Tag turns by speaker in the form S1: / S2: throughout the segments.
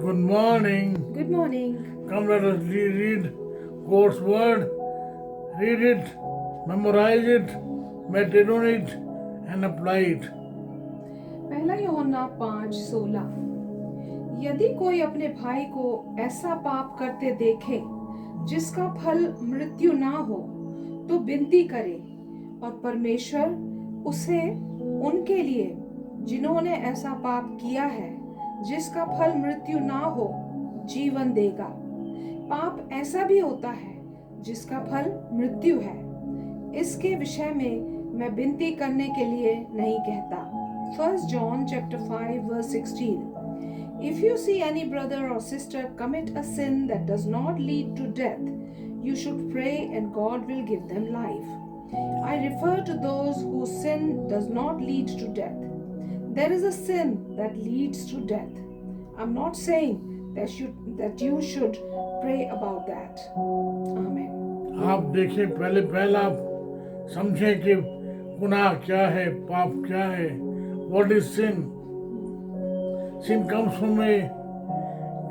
S1: Good morning.
S2: Good morning.
S1: Come, let us read God's word. Read it, memorize it, meditate on it, and apply it.
S2: पहला यूहन्ना 5:16 यदि कोई अपने भाई को ऐसा पाप करते देखे जिसका फल मृत्यु ना हो तो विनती करे और परमेश्वर उसे उनके लिए जिन्होंने ऐसा पाप किया है जिसका फल मृत्यु ना हो जीवन देगा। पाप ऐसा भी होता है जिसका फल मृत्यु है। इसके विषय में मैं विनती करने के लिए नहीं कहता। 1 John chapter 5 verse 16 If you see any brother or sister commit a sin that does not lead to death, you should pray and God will give them life. I refer to those whose sin does not lead to death. There is a sin that leads to death. I'm not saying that you should pray about that. Amen.
S1: आप देखें, पहले आप समझें कि गुनाह क्या है, पाप क्या है. What is sin? Sin comes from a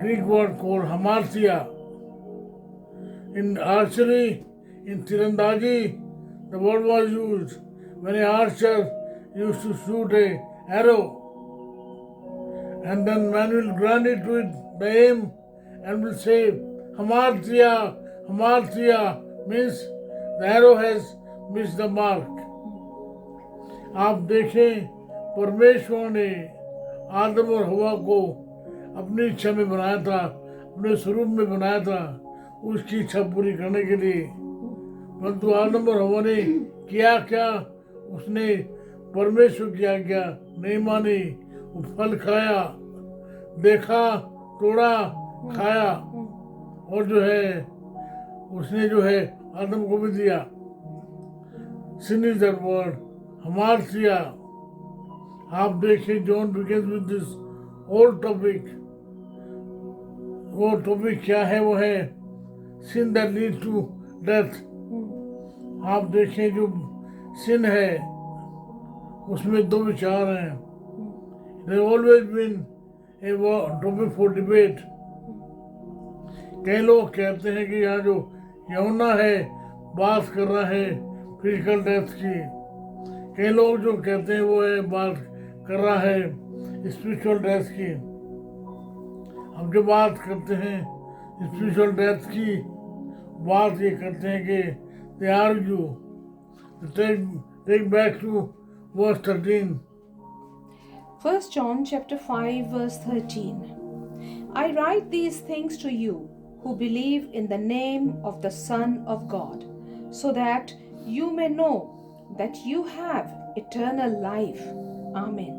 S1: Greek word called hamartia. In archery, in tirandaji, the word was used when an archer used to shoot a arrow, and then man will grant it with the aim and will say hamartia, hamartia, means the arrow has missed the mark. आप देखें, परमेश्वर ने आदम और हवा को अपनी इच्छा में बनाया था, अपने स्वरूप में बनाया था, उसकी इच्छा पूरी करने के लिए. परंतु आदम और हवा ने किया क्या? उसने परमेश्वर की आज्ञा नहीं मानी. वो फल खाया, देखा, तोड़ा, खाया, और जो है उसने जो है आदम को भी दिया. Sin is that word, hamartia. आप देखिए, John begins with this old topic. वो टॉपिक क्या है? वो है sin that leads to death. आप देखें, जो sin है उसमें दो विचार हैं. There always been a topic for debate. कई लोग कहते हैं कि यहाँ जो यूहन्ना है बात कर रहा है फिजिकल डेथ की. कई लोग जो कहते हैं वो है बात कर रहा है स्पिरिचुअल डेथ की. हम जो बात करते हैं स्पिरिचुअल डेथ की, बात ये करते हैं कि they argue. Take back to verse 13.
S2: 1 John chapter 5 verse 13 I write these things to you who believe in the name of the Son of God, so that you may know that you have eternal life. Amen.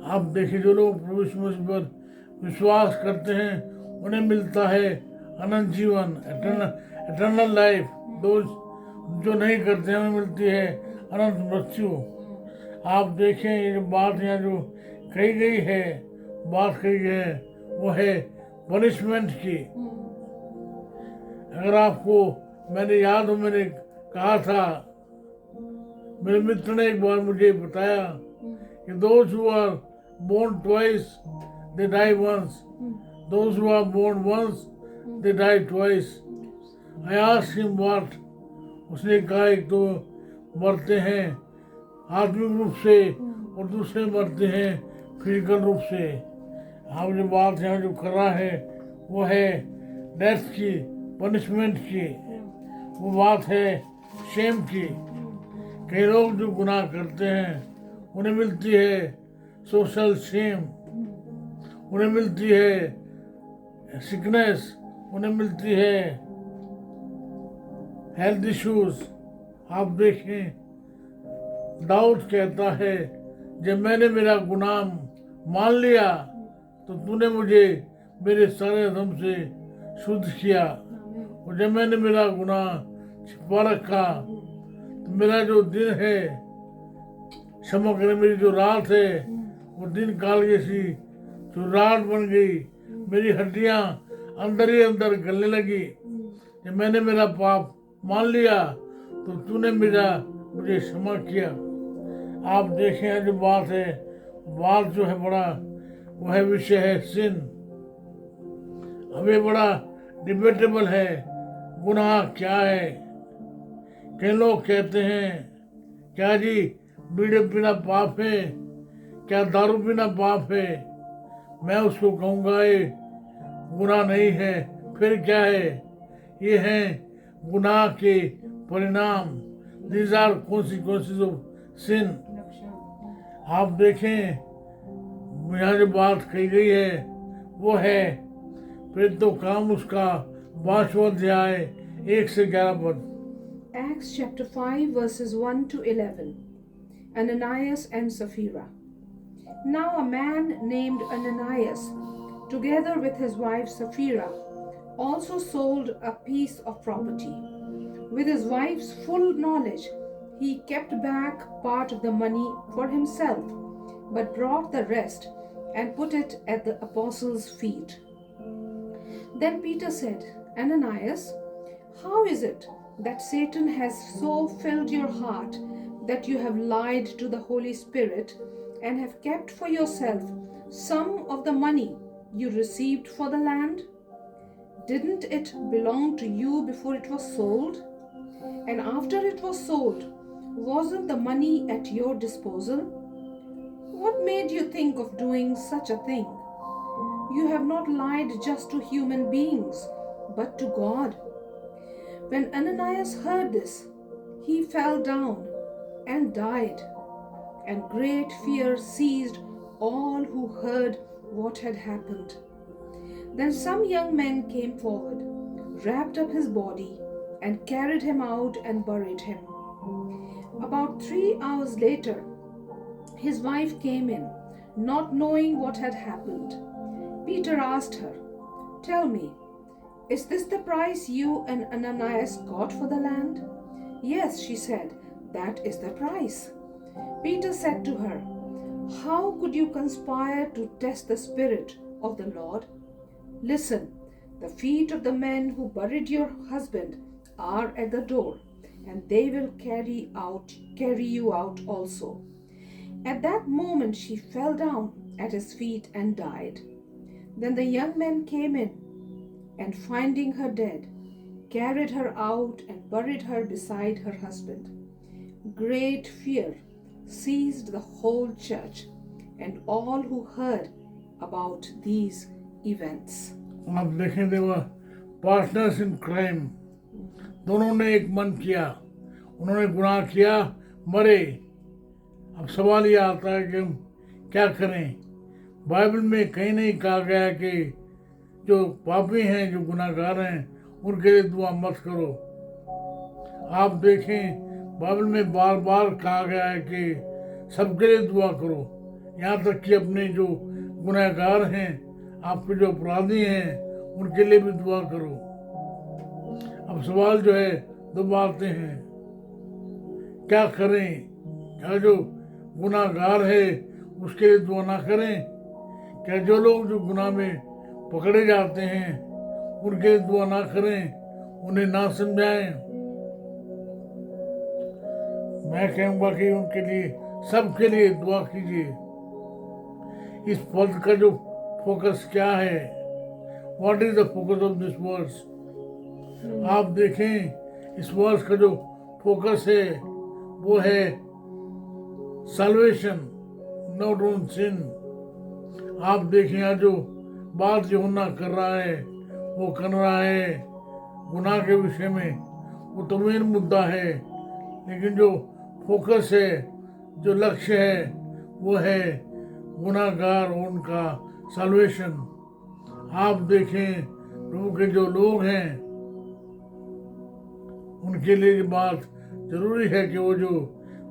S1: आप देखिए, जो लोग प्रभु यीशु मसीह पर विश्वास करते हैं उन्हें मिलता है अनंत जीवन, एटर्नल लाइफ. जो नहीं करते हैं उन्हें मिलती है अनंत मृत्यु. आप देखें, ये जो बात यहाँ जो कही गई है, बात कही गई है, वो है पनिशमेंट की. अगर आपको मैंने याद हो, मैंने कहा था, मेरे मित्र ने एक बार मुझे बताया कि those who are born twice they die once, those who are born once they die twice. I asked him what. उसने कहा, एक तो मरते हैं आत्मिक रूप से और दूसरे मरते हैं फिजिकल रूप से. हम जो बात यहाँ जो कर रहा है वो है डेथ की, पनिशमेंट की. वो बात है शेम की. कई लोग जो गुनाह करते हैं उन्हें मिलती है सोशल शेम, उन्हें मिलती है सिकनेस, उन्हें मिलती है हेल्थ इश्यूज. आप देखें, दाऊद कहता है, जब मैंने मेरा गुनाह मान लिया तो तूने मुझे मेरे सारे अधर्म से शुद्ध किया. और जब मैंने मेरा गुनाह छिपा रखा तो मेरा जो दिन है, क्षमा करें, मेरी जो रात है वो दिन काल जैसी जो रात बन गई. मेरी हड्डियां अंदर ही अंदर गलने लगी. जब मैंने मेरा पाप मान लिया तो तूने मुझे क्षमा किया. आप देखें, जो बात है, बात जो है बड़ा, वह विषय है सिन. हमें बड़ा डिबेटेबल है गुनाह क्या है। कई लोग कहते हैं क्या जी बीड़ी पीना पाप है, क्या दारू पीना पाप है। मैं उसको कहूँगा ये गुनाह नहीं है, फिर क्या है। ये हैं गुनाह के परिणाम। These are consequences of sin। आप देखें यहाँ जो बात कही गई है वो है फिर तो काम उसका 5वां अध्याय 1 से 11 पद।
S2: Acts chapter 5 verses 1 to 11. Ananias and Sapphira. Now a man named Ananias, together with his wife Sapphira, also sold a piece of property. With his wife's full knowledge, he kept back part of the money for himself, but brought the rest and put it at the apostles' feet. Then Peter said, Ananias, how is it that Satan has so filled your heart that you have lied to the Holy Spirit and have kept for yourself some of the money you received for the land? Didn't it belong to you before it was sold? And after it was sold, wasn't the money at your disposal? What made you think of doing such a thing? You have not lied just to human beings, but to God. When Ananias heard this, he fell down and died, and great fear seized all who heard what had happened. Then some young men came forward, wrapped up his body, and carried him out and buried him. About 3 hours later, his wife came in, not knowing what had happened. Peter asked her, Tell me, is this the price you and Ananias got for the land? Yes, she said, that is the price. Peter said to her, How could you conspire to test the Spirit of the Lord? Listen, the feet of the men who buried your husband are at the door, and they will carry you out also. At that moment she fell down at his feet and died. Then the young men came in, and finding her dead, carried her out and buried her beside her husband. Great fear seized the whole church and all who heard about these events.
S1: आप देखें देवा partners in crime, दोनों ने एक मन किया, उन्होंने गुनाह किया, मरे। अब सवाल ये आता है कि हम क्या करें। बाइबल में कहीं नहीं कहा गया कि जो पापी हैं, जो गुनाहगार हैं, उनके लिए दुआ मत करो। आप देखें बाइबल में बार बार कहा गया है कि सबके लिए दुआ करो, यहाँ तक कि अपने जो गुनाहगार हैं, आपके जो अपराधी हैं, उनके लिए भी दुआ करो। अब सवाल जो है दो बातें हैं, क्या करें? क्या जो गुनाहगार है उसके लिए दुआ ना करें? क्या जो लोग जो गुनाह में पकड़े जाते हैं उनके लिए दुआ ना करें, उन्हें ना समझाएं? मैं कहूँगा कि उनके लिए, सबके लिए दुआ कीजिए। इस पद का जो फोकस क्या है, what is the focus of this verse? आप देखें इस वर्स का जो फोकस है वो है सल्वेशन, नॉट ऑन सिन। आप देखें यहाँ जो बात यूहन्ना कर रहा है वो कर रहा है गुनाह के विषय में, वो तो मेन मुद्दा है, लेकिन जो फोकस है, जो लक्ष्य है वो है गुनाहगार और उनका सल्वेशन। आप देखें प्रभु के जो लोग हैं उनके लिए ये बात जरूरी है कि वो जो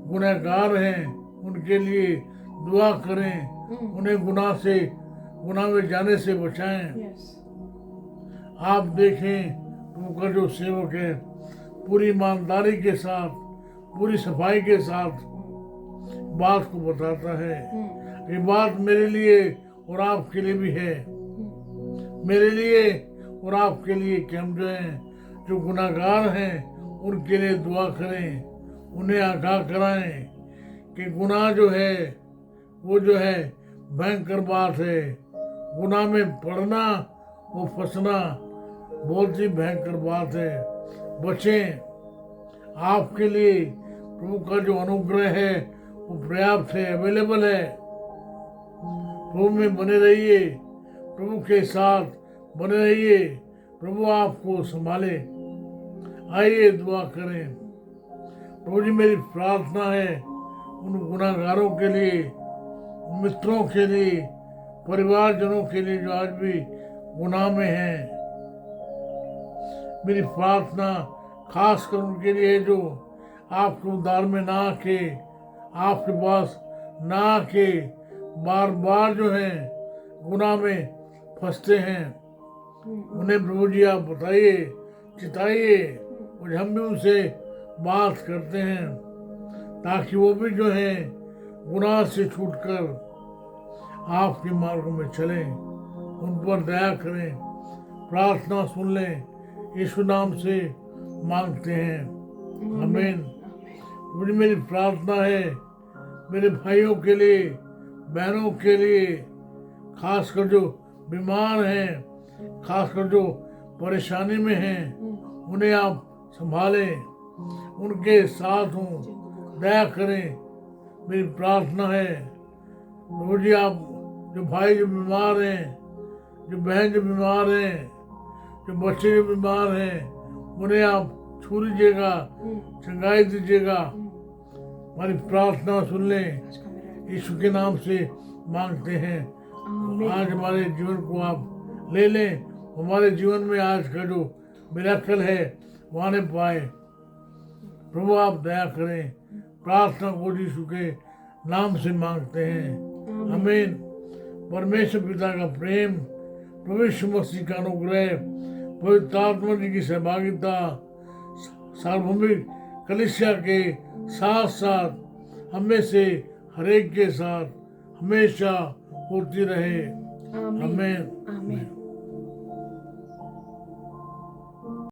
S1: गुनाहगार हैं उनके लिए दुआ करें, उन्हें गुनाह में जाने से बचाएं। आप देखें प्रभु का जो सेवक है पूरी ईमानदारी के साथ, पूरी सफाई के साथ बात को बताता है। ये बात मेरे लिए और आपके लिए भी है, मेरे लिए और आपके लिए कि हम जो हैं जो गुनाहगार हैं उनके लिए दुआ करें, उन्हें आगाह कराएं कि गुनाह जो है वो जो है भयंकर बात है। गुनाह में पड़ना वो फंसना बहुत ही भयंकर बात है। बचें। आपके लिए प्रभु का जो अनुग्रह है वो पर्याप्त है, अवेलेबल है। प्रभु में बने रहिए, प्रभु के साथ बने रहिए, प्रभु आपको संभाले। आइए दुआ करें। प्रभु जी, मेरी प्रार्थना है उन गुनाहगारों के लिए, मित्रों के लिए, परिवारजनों के लिए जो आज भी गुनाह में हैं। मेरी प्रार्थना खास कर उनके लिए जो आपके उद्धार में ना आके, आपके पास ना आके बार बार जो है गुनाह में फंसते हैं। उन्हें प्रभु जी आप बताइए, चिताइए, और हम भी उनसे बात करते हैं ताकि वो भी जो है गुनाह से छूटकर आपके मार्ग में चलें। उन पर दया करें, प्रार्थना सुन लें। यीशु नाम से मांगते हैं, आमीन। मुझे मेरी प्रार्थना है मेरे भाइयों के लिए, बहनों के लिए, खासकर जो बीमार हैं, खासकर जो परेशानी में हैं, उन्हें आप संभालें, उनके साथ हों, दया करें। मेरी प्रार्थना है प्रभु जी, आप जो भाई जो बीमार हैं, जो बहन जो बीमार हैं, जो बच्चे जो बीमार हैं, उन्हें आप छू लीजिएगा, चंगाई दीजिएगा। हमारी प्रार्थना सुन लें, यीशु के नाम से मांगते हैं। आज हमारे जीवन को आप ले लें, हमारे जीवन में आज का जो मिराकल है वो आने पाए। प्रभु आप दया करें। प्रार्थना को यीशु के नाम से मांगते हैं, आमीन। परमेश्वर पिता का प्रेम, प्रभु यीशु मसीह का अनुग्रह, पवित्र आत्मा जी की सहभागिता सार्वभौमिक कलीसिया के साथ साथ हमें से हरेक के साथ हमेशा होती रहे, आमीन।